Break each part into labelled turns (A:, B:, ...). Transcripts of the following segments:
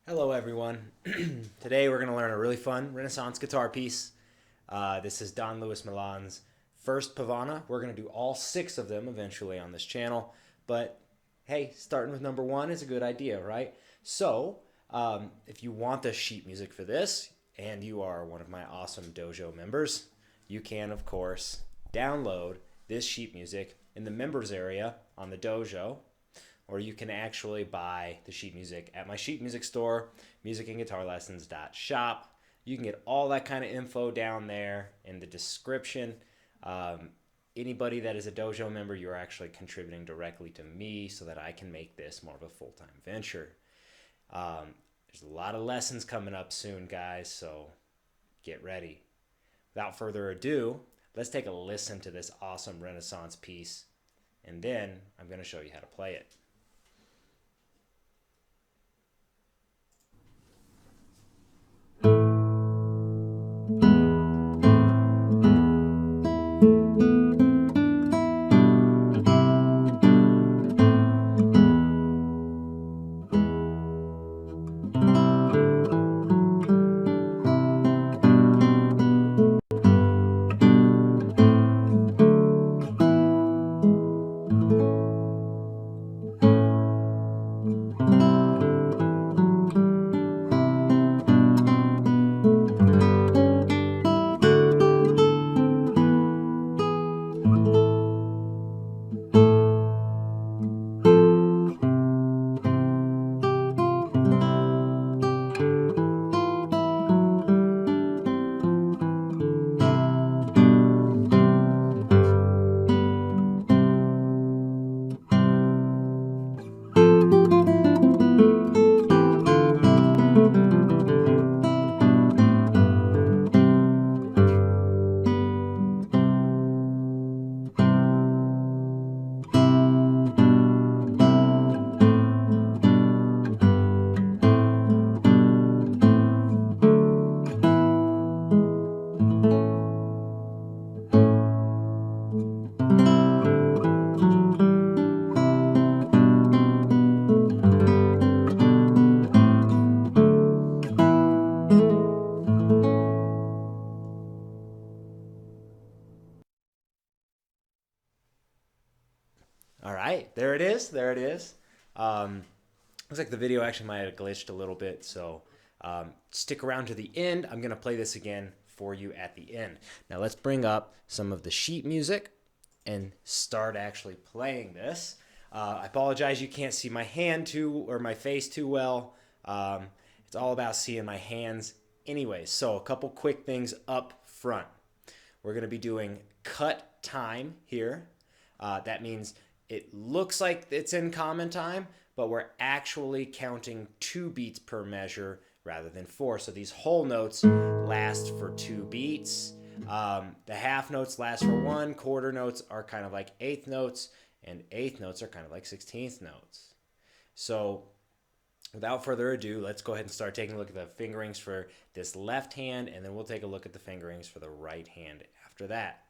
A: Hello everyone. Today we're going to learn a really fun Renaissance guitar piece. This is Don Luis Milan's first Pavana. We're going to do all 6 of them eventually on this channel. But hey, starting with number 1 is a good idea, right? So if you want the sheet music for this and you are one of my awesome dojo members, you can of course download this sheet music in the members area on the dojo, or you can actually buy the sheet music at my sheet music store, musicandguitarlessons.shop. You can get all that kind of info down there in the description. Anybody that is a dojo member, you're actually contributing directly to me so that I can make this more of a full-time venture. There's a lot of lessons coming up soon, guys, so get ready. Without further ado, let's take a listen to this awesome Renaissance piece, and then I'm going to show you how to play it. All right, there it is. There it is. Looks like the video actually might have glitched a little bit, so stick around to the end. I'm going to play this again for you at the end. Now let's bring up some of the sheet music and start actually playing this. I apologize you can't see my hand or my face too well. It's all about seeing my hands anyways. So a couple quick things up front. We're going to be doing cut time here. That means it looks like it's in common time, but we're actually counting 2 beats per measure rather than 4. So these whole notes last for 2 beats. The half notes last for 1. Quarter notes are kind of like 1/8 notes, and 1/8 notes are kind of like 1/16 notes. So without further ado, let's go ahead and start taking a look at the fingerings for this left hand, and then we'll take a look at the fingerings for the right hand after that.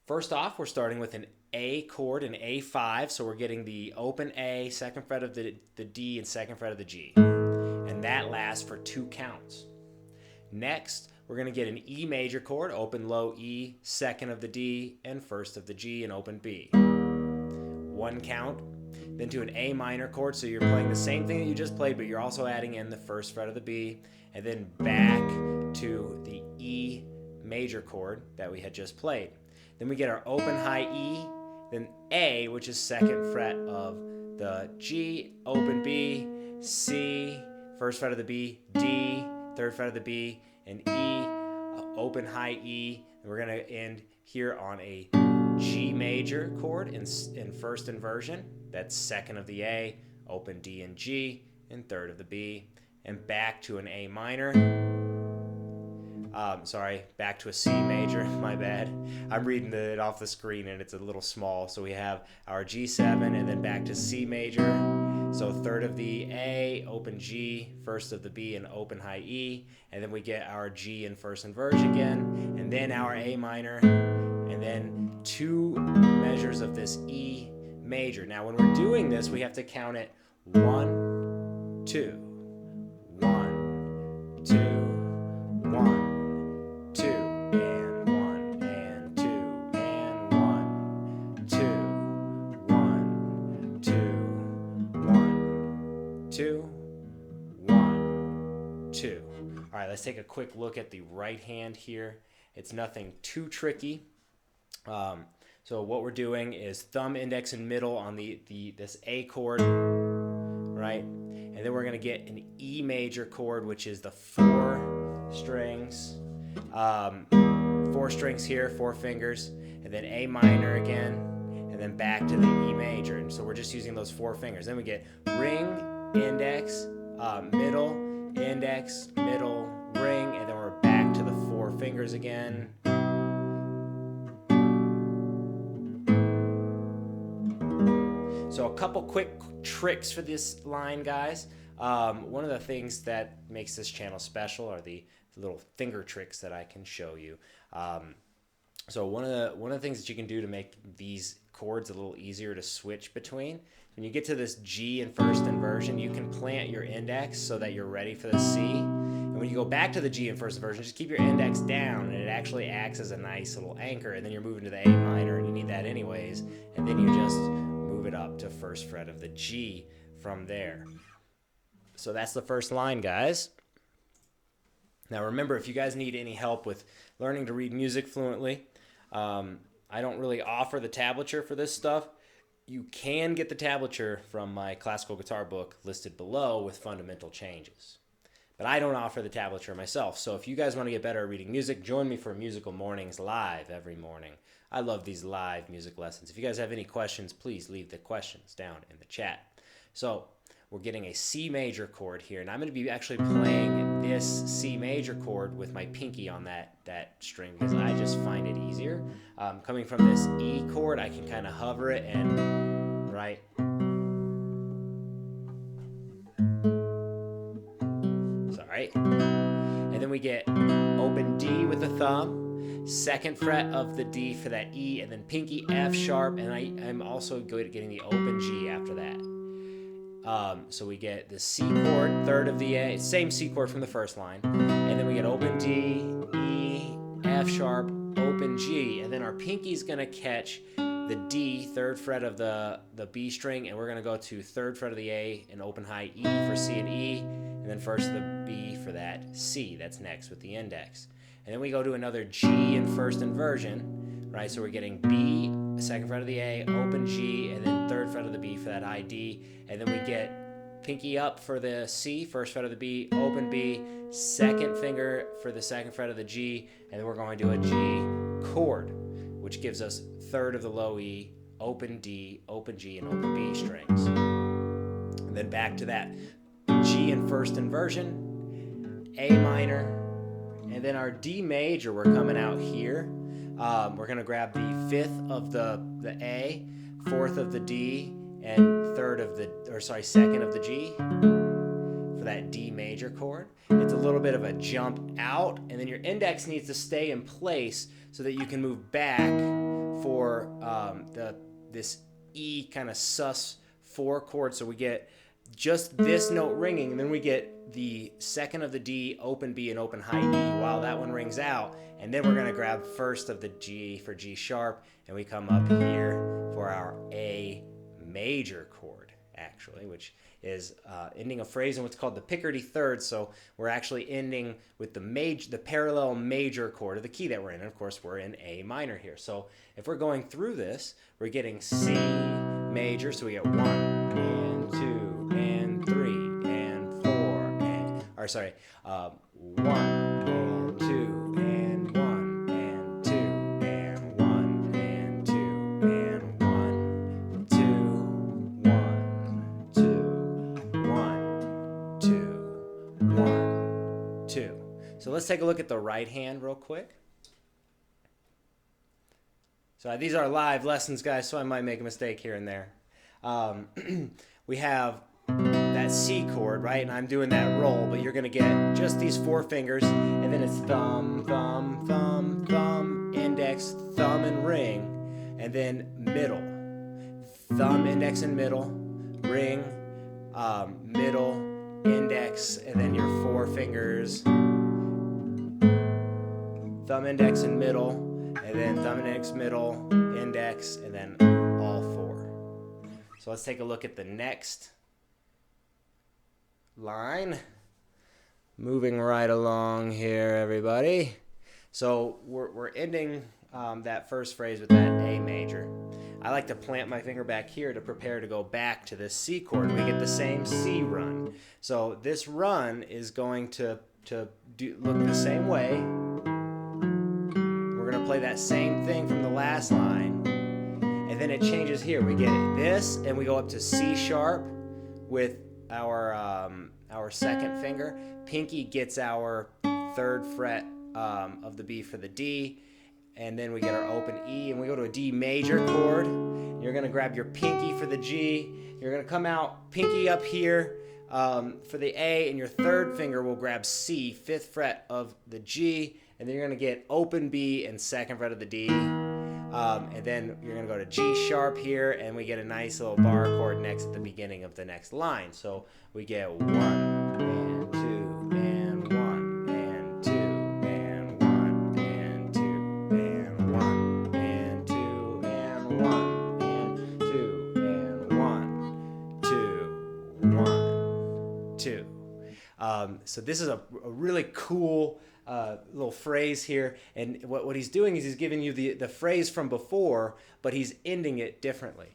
A: First off, we're starting with an A chord, an A5, so we're getting the open A, 2nd fret of the D, and 2nd fret of the G. And that lasts for 2 counts. Next, we're going to get an E major chord, open low E, 2nd of the D, and 1st of the G, and open B. 1 count. Then to an A minor chord, so you're playing the same thing that you just played, but you're also adding in the 1st fret of the B, and then back to the E major chord that we had just played. Then we get our open high E, then A, which is 2nd fret of the G, open B, C, 1st fret of the B, D, 3rd fret of the B, and E, open high E. And we're going to end here on a G major chord in 1st inversion. That's 2nd of the A, open D and G, and 3rd of the B, and back to an A minor. Back to a C major, my bad. I'm reading it off the screen and it's a little small. So we have our G7 and then back to C major. So 3rd of the A, open G, 1st of the B, and open high E. And then we get our G in 1st inversion again, and then our A minor, and then 2 measures of this E major. Now when we're doing this, we have to count it 1, 2, two, one, two, and one, and two, and one, two, one, two, one, two, one, two. All right, let's take a quick look at the right hand here. It's nothing too tricky. So what we're doing is thumb, index, and middle on this A chord, right? And then we're gonna get an E major chord, which is the 4 strings. 4 strings here, 4 fingers, and then A minor again, and then back to the E major. And so we're just using those 4 fingers. Then we get ring, index, middle, index, middle, ring, and then we're back to the 4 fingers again. So a couple quick tricks for this line, guys. One of the things that makes this channel special are the little finger tricks that I can show you. So one of the things that you can do to make these chords a little easier to switch between, when you get to this G in first inversion, you can plant your index so that you're ready for the C. And when you go back to the G in first inversion, just keep your index down, and it actually acts as a nice little anchor. And then you're moving to the A minor, and you need that anyways. And then you just move it up to first fret of the G from there. So that's the first line, guys. Now remember, if you guys need any help with learning to read music fluently, I don't really offer the tablature for this stuff. You can get the tablature from my classical guitar book listed below with fundamental changes. But I don't offer the tablature myself. So if you guys want to get better at reading music, join me for Musical Mornings live every morning. I love these live music lessons. If you guys have any questions, please leave the questions down in the chat. So we're getting a C major chord here, and I'm going to be actually playing this C major chord with my pinky on that string because I just find it easier. Coming from this E chord, I can kind of hover it and, right? Sorry. And then we get open D with the thumb, second fret of the D for that E, and then pinky F sharp, and I'm also good at getting the open G after that. So we get the C chord, third of the A, same C chord from the first line, and then we get open D, E, F sharp, open G, and then our pinky's gonna catch the D, third fret of the B string, and we're gonna go to third fret of the A and open high E for C and E, and then first the B for that C, that's next with the index. And then we go to another G in first inversion, right? So we're getting B, second fret of the A, open G, and then third fret of the B for that high D. And then we get pinky up for the C, first fret of the B, open B, second finger for the second fret of the G, and then we're going to a G chord, which gives us third of the low E, open D, open G, and open B strings. And then back to that G in first inversion, A minor, and then our D major, we're coming out here. We're going to grab the 5th of the A, 4th of the D, and second of the G for that D major chord. It's a little bit of a jump out, and then your index needs to stay in place so that you can move back for this E kind of sus4 chord. So we get just this note ringing, and then we get the second of the D, open B, and open high E while that one rings out, and then we're going to grab first of the G for G sharp, and we come up here for our A major chord, actually, which is ending a phrase in what's called the Picardy third. So we're actually ending with the parallel major chord of the key that we're in. And of course, we're in A minor here. So if we're going through this, we're getting C major. So we get 1 and 2 and 3 and 4 and, 1 and 2 and 1 and 2 and 1 and 2 and 1, 2, 1, 2, 1, 2, 1, 2. So let's take a look at the right hand real quick. So these are live lessons, guys, so I might make a mistake here and there. We have that C chord, right? And I'm doing that roll, but you're going to get just these 4 fingers, and then it's thumb, thumb, thumb, thumb, index, thumb, and ring, and then middle. Thumb, index, and middle, ring, middle, index, and then your four fingers, thumb, index, and middle, and then thumb, index, middle, index, and then all four. So let's take a look at the next line. Moving right along here, everybody. So we're ending that first phrase with that A major. I like to plant my finger back here to prepare to go back to this C chord. We get the same C run. So this run is going to look the same way. We're going to play that same thing from the last line. And then it changes here. We get this, and we go up to C sharp with our second finger. Pinky gets our third fret of the B for the D. And then we get our open E, and we go to a D major chord. You're going to grab your pinky for the G. You're going to come out pinky up here for the A, and your third finger will grab C, 5th fret of the G, and then you're going to get open B and 2nd fret of the D. And then you're going to go to G sharp here, and we get a nice little bar chord next at the beginning of the next line. So we get 1 and 2 and 1 and 2 and 1 and 2 and 1 and 2 and 1 and 2 and 1, 2, 1, 2. So this is a really cool little phrase here, and what he's doing is he's giving you the phrase from before, but he's ending it differently.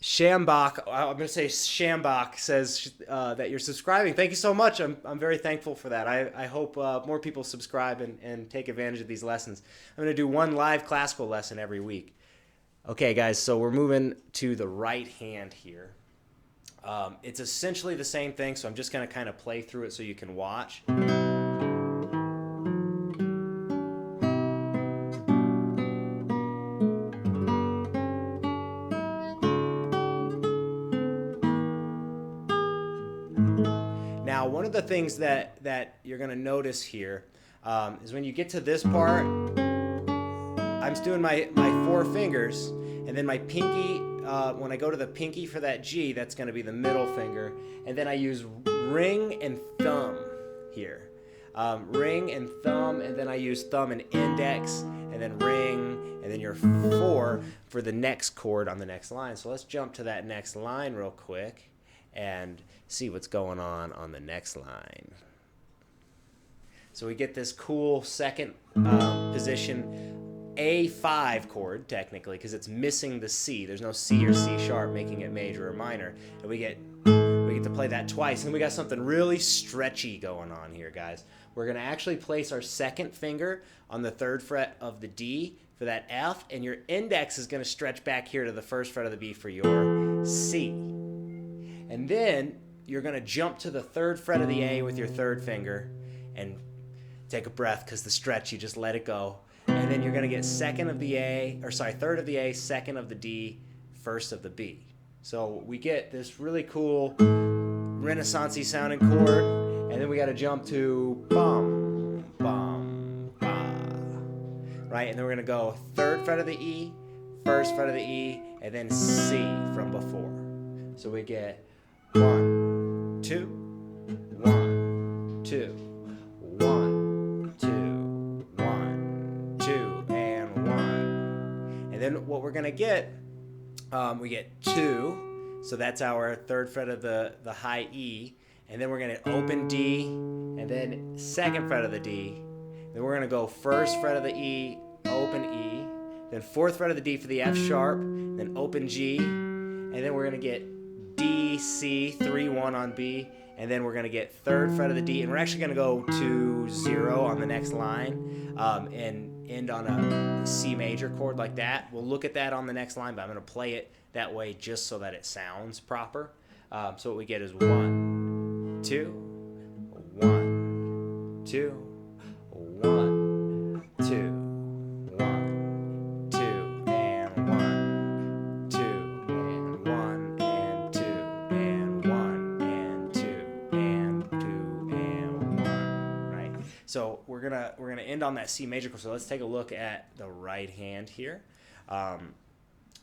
A: Shambach, I'm going to say Shambach says that you're subscribing. Thank you so much. I'm very thankful for that. I hope more people subscribe and take advantage of these lessons. I'm going to do one live classical lesson every week. Okay, guys, so we're moving to the right hand here. It's essentially the same thing, so I'm just going to kind of play through it so you can watch. Now, one of the things that you're going to notice here is when you get to this part, I'm doing my four fingers, and then my pinky, when I go to the pinky for that G, that's going to be the middle finger, and then I use ring and thumb here. Ring and thumb, and then I use thumb and index, and then ring, and then your 4 for the next chord on the next line. So let's jump to that next line real quick and see what's going on the next line. So we get this cool second position A5 chord, technically, because it's missing the C. There's no C or C sharp making it major or minor. And we get to play that twice. And we got something really stretchy going on here, guys. We're going to actually place our second finger on the 3rd fret of the D for that F, and your index is going to stretch back here to the 1st fret of the B for your C. And then you're going to jump to the 3rd fret of the A with your 3rd finger and take a breath, because the stretch, you just let it go. And then you're going to get 3rd of the A, 2nd of the D, 1st of the B. So we get this really cool Renaissance-y sounding chord, and then we got to jump to bum, bum, ba. Right? And then we're going to go 3rd fret of the E, 1st fret of the E, and then C from before. So we get 1, 2, 1, 2, 1, 2, 1, 2, and 1. And then what we're going to get, we get 2, so that's our 3rd fret of the high E, and then we're going to open D, and then 2nd fret of the D, then we're going to go 1st fret of the E, open E, then 4th fret of the D for the F sharp, then open G, and then we're going to get D, C, 3, 1 on B, and then we're going to get 3rd fret of the D, and we're actually going to go to 0 on the next line and end on a C major chord like that. We'll look at that on the next line, but I'm going to play it that way just so that it sounds proper. So what we get is 1, 2, 1, 2, 1, 2, 1, 2, and 1, 2, and 1, and 2, and 1, and 2, and 2, and 1, right? So we're gonna end on that C major chord. So let's take a look at the right hand here.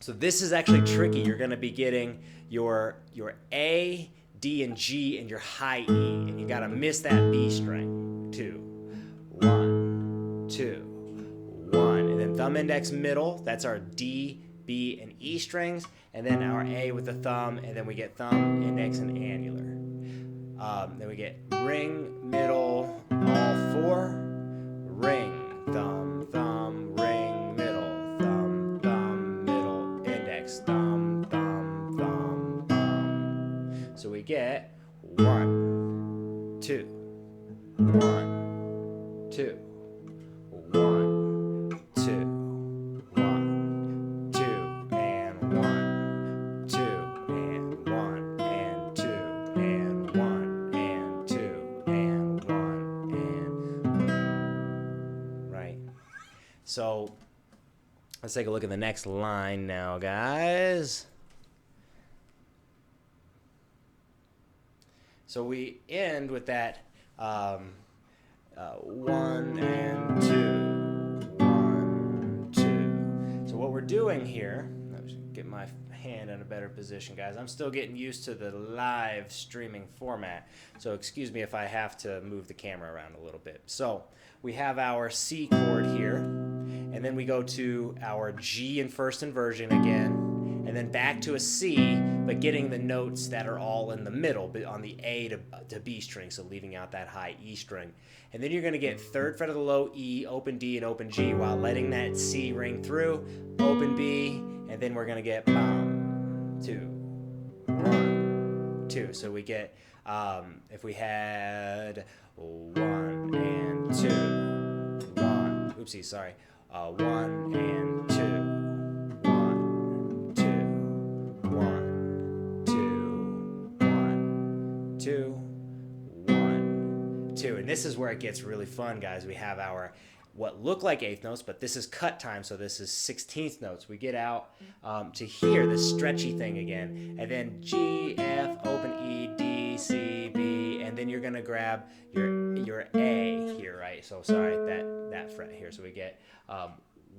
A: So this is actually tricky. You're going to be getting your A, D, and G, and your high E, and you got to miss that B string. 2, 1, 2, 1, and then thumb, index, middle. That's our D, B, and E strings, and then our A with the thumb, and then we get thumb, index, and annular. Then we get ring, middle, all 4, ring, thumb, thumb, ring, middle, thumb, thumb, middle, index, thumb, thumb, thumb, thumb. So we get 1, 2, 1, 2, 1, 2, 1, 2, and 1, 2, and 1, and 2, and 1, and 2, and 1, and right. So let's take a look at the next line now, guys. So we end with that 1 and 2, 1, 2. So what we're doing here, let me get my hand in a better position, guys. I'm still getting used to the live streaming format, so excuse me if I have to move the camera around a little bit. So we have our C chord here, and then we go to our G in first inversion again, and then back to a C, but getting the notes that are all in the middle, but on the A to B string, so leaving out that high E string. And then you're going to get 3rd fret of the low E, open D, and open G, while letting that C ring through, open B, and then we're going to get bum, 2, 1, 2. So we get, if we had 1 and 2, 1, oopsie, sorry, 1 and 2. 2, 1, 2, and this is where it gets really fun, guys. We have our what look like 8th notes, but this is cut time, so this is 16th notes. We get out to here, this stretchy thing again, and then G, F, open E, D, C, B, and then you're gonna grab your A here, right? So sorry, that fret here. So we get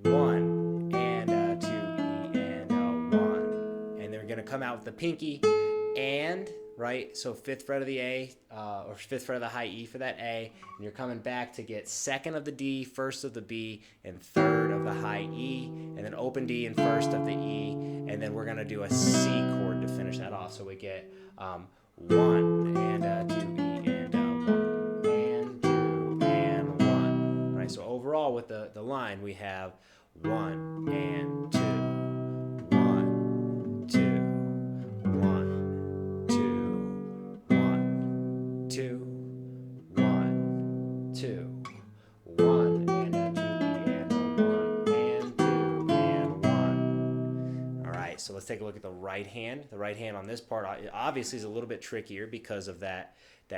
A: 1 and 2 E and 1, and then we're gonna come out with the pinky and. Right, so 5th fret of the A, or 5th fret of the high E for that A, and you're coming back to get 2nd of the D, 1st of the B, and 3rd of the high E, and then open D and 1st of the E, and then we're going to do a C chord to finish that off. So we get 1 and 2 E and 1 and 2 and 1. Right, so overall with the line we have 1 and 2. 1, 2, 1, 2, 1, 2, 1, 2, 1, and 2 and 1 and 2 and 1. So let's take a look at the right hand. The right hand on this part obviously is a little bit trickier because of that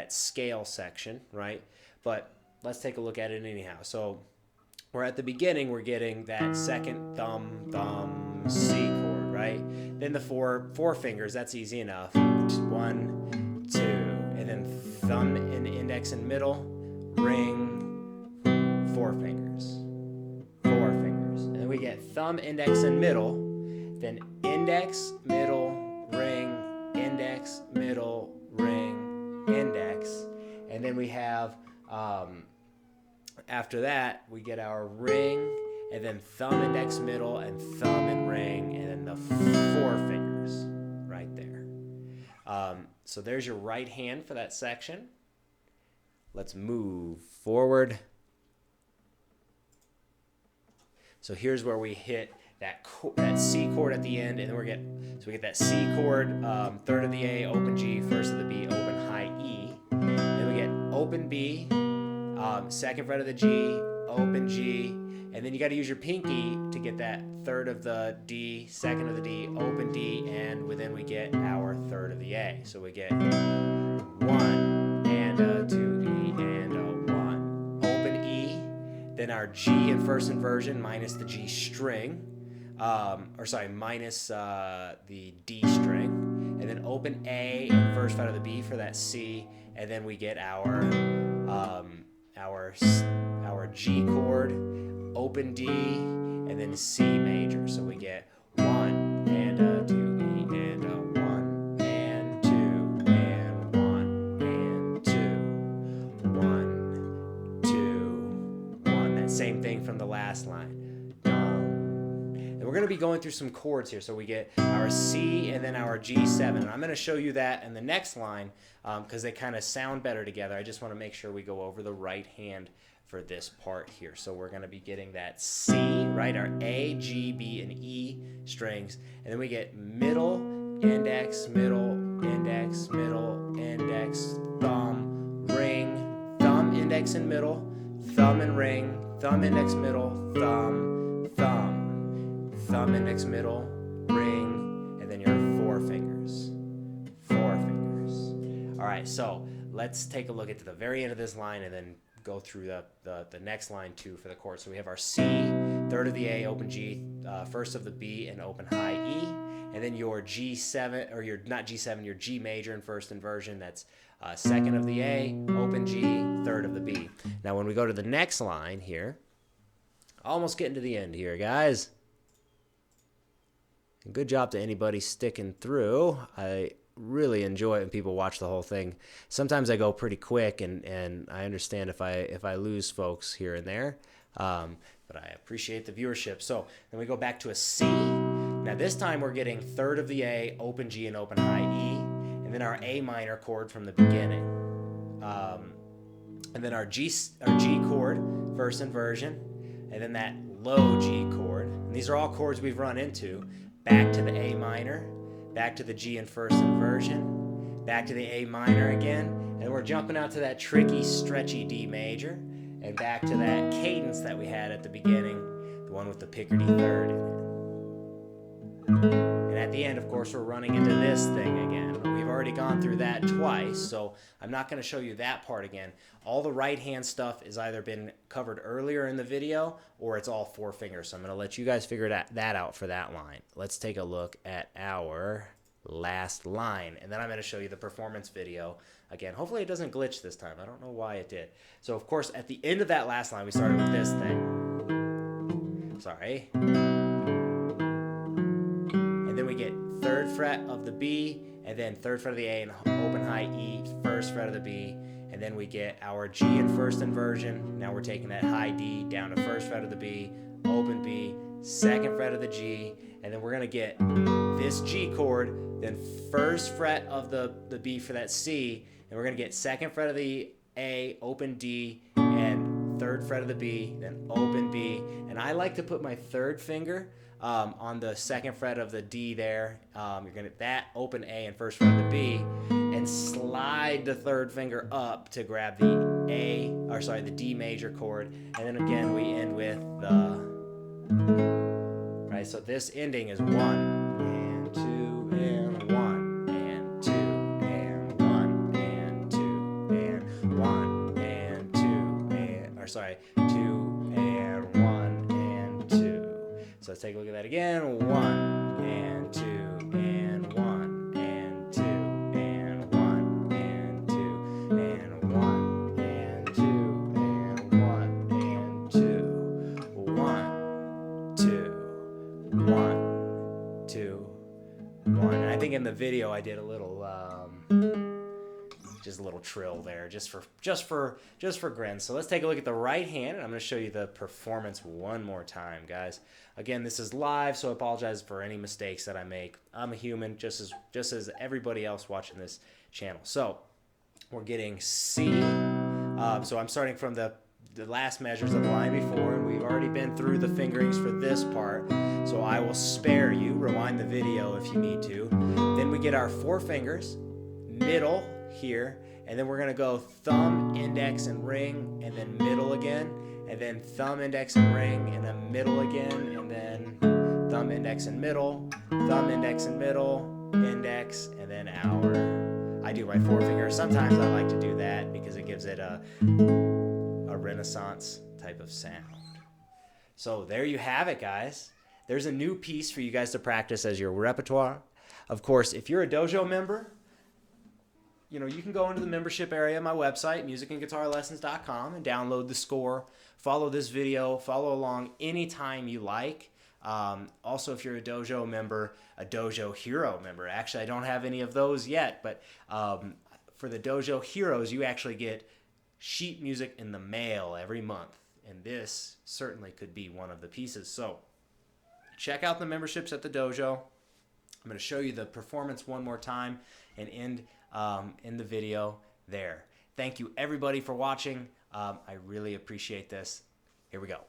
A: scale section, right? But let's take a look at it anyhow. So we're at the beginning, we're getting that 2nd thumb, C chord, right? Then the four fingers, that's easy enough. 1, 2, and then thumb and index and middle, ring, 4 fingers, 4 fingers. And then we get thumb, index, and middle, then index, middle, ring, index, middle, ring, index. And then we have, after that, we get our ring, and then thumb, index, middle, and thumb and ring, and then the 4 fingers right there. So there's your right hand for that section. Let's move forward. So here's where we hit that C chord at the end, and then we get that C chord, 3rd of the A, open G, 1st of the B, open high E. Then we get open B, 2nd fret of the G, open G, and then you got to use your pinky to get that 3rd of the D, 2nd of the D, open D, and then we get our 3rd of the A. So we get 1 and 2 E and 1, open E, then our G in first inversion minus the G string, minus the D string, and then open A and first fret of the B for that C, and then we get our G chord, open D, and then C major. So we get 1 starting from the last line. And we're going to be going through some chords here. So we get our C and then our G7. And I'm going to show you that in the next line because they kind of sound better together. I just want to make sure we go over the right hand for this part here. So we're going to be getting that C, right? Our A, G, B, and E strings. And then we get middle, index, middle, index, middle, index, thumb, ring, thumb, index, and middle, thumb and ring, thumb, index, middle, thumb, thumb, thumb, index, middle, ring, and then your four fingers. Four fingers. All right, so let's take a look at the very end of this line and then go through the next line too for the chord. So we have our C, third of the A, open G, first of the B, and open high E. And then your G7, or your not G7, your G major in first inversion. That's second of the A, open G, third of the B. Now when we go to the next line here, almost getting to the end here, guys. And good job to anybody sticking through. I really enjoy it when people watch the whole thing. Sometimes I go pretty quick, and I understand if I lose folks here and there, but I appreciate the viewership. So then we go back to a C. Now this time we're getting third of the A, open G, and open high E, and then our A minor chord from the beginning, and then our G chord, first inversion, and then that low G chord. And these are all chords we've run into. Back to the A minor, back to the G in first inversion, back to the A minor again, and we're jumping out to that tricky, stretchy D major, and back to that cadence that we had at the beginning, the one with the picardy third in it. And at the end, of course, we're running into this thing again. We've already gone through that twice, so I'm not going to show you that part again. All the right hand stuff has either been covered earlier in the video or it's all four fingers. So I'm going to let you guys figure that out for that line. Let's take a look at our last line, and then I'm going to show you the performance video again. Hopefully it doesn't glitch this time. I don't know why it did. So of course at the end of that last line we started with this thing. Sorry. And then we get third fret of the B, and then third fret of the A, and open high E, first fret of the B, and then we get our G in first inversion. Now we're taking that high D down to first fret of the B, open B, second fret of the G, and then we're going to get this G chord, then first fret of the B for that C, and we're going to get second fret of the A, open D, and third fret of the B, then open B. And I like to put my third finger on the second fret of the D there. You're going to that open A and first fret of the B, and slide the third finger up to grab the D major chord. And then again we end with right, so this ending is 1 and 2 and 1 and 2 and 1 and 2 and 1 and 2 and 2 and 1 and 2. So let's take a look at that again. 1 and 2 and 1 and 2 and 1 and 2 and 1 and 2 and 1 and 2. 1, 2, 1, 2, 1. And I think in the video I did a little just a little trill there, just for grins. So let's take a look at the right hand, and I'm going to show you the performance one more time, guys. Again, this is live, so I apologize for any mistakes that I make. I'm a human, just as everybody else watching this channel. So we're getting C. So I'm starting from the last measures of the line before, and we've already been through the fingerings for this part, so I will spare you. Rewind the video if you need to. Then we get our four fingers, middle here, and then we're going to go thumb, index, and ring, and then middle again, and then thumb, index, and ring, and then middle again, and then thumb, index, and middle, thumb, index, and middle, index, and then I do my four fingers. Sometimes I like to do that because it gives it a Renaissance type of sound. So there you have it, guys. There's a new piece for you guys to practice as your repertoire. Of course, if you're a dojo member, you can go into the membership area of my website, musicandguitarlessons.com, and download the score. Follow this video. Follow along anytime you like. Also, if you're a dojo member, a dojo hero member. Actually, I don't have any of those yet, but for the dojo heroes, you actually get sheet music in the mail every month. and this certainly could be one of the pieces. So check out the memberships at the dojo. I'm going to show you the performance one more time and end in the video there. Thank you everybody for watching. I really appreciate this. Here we go.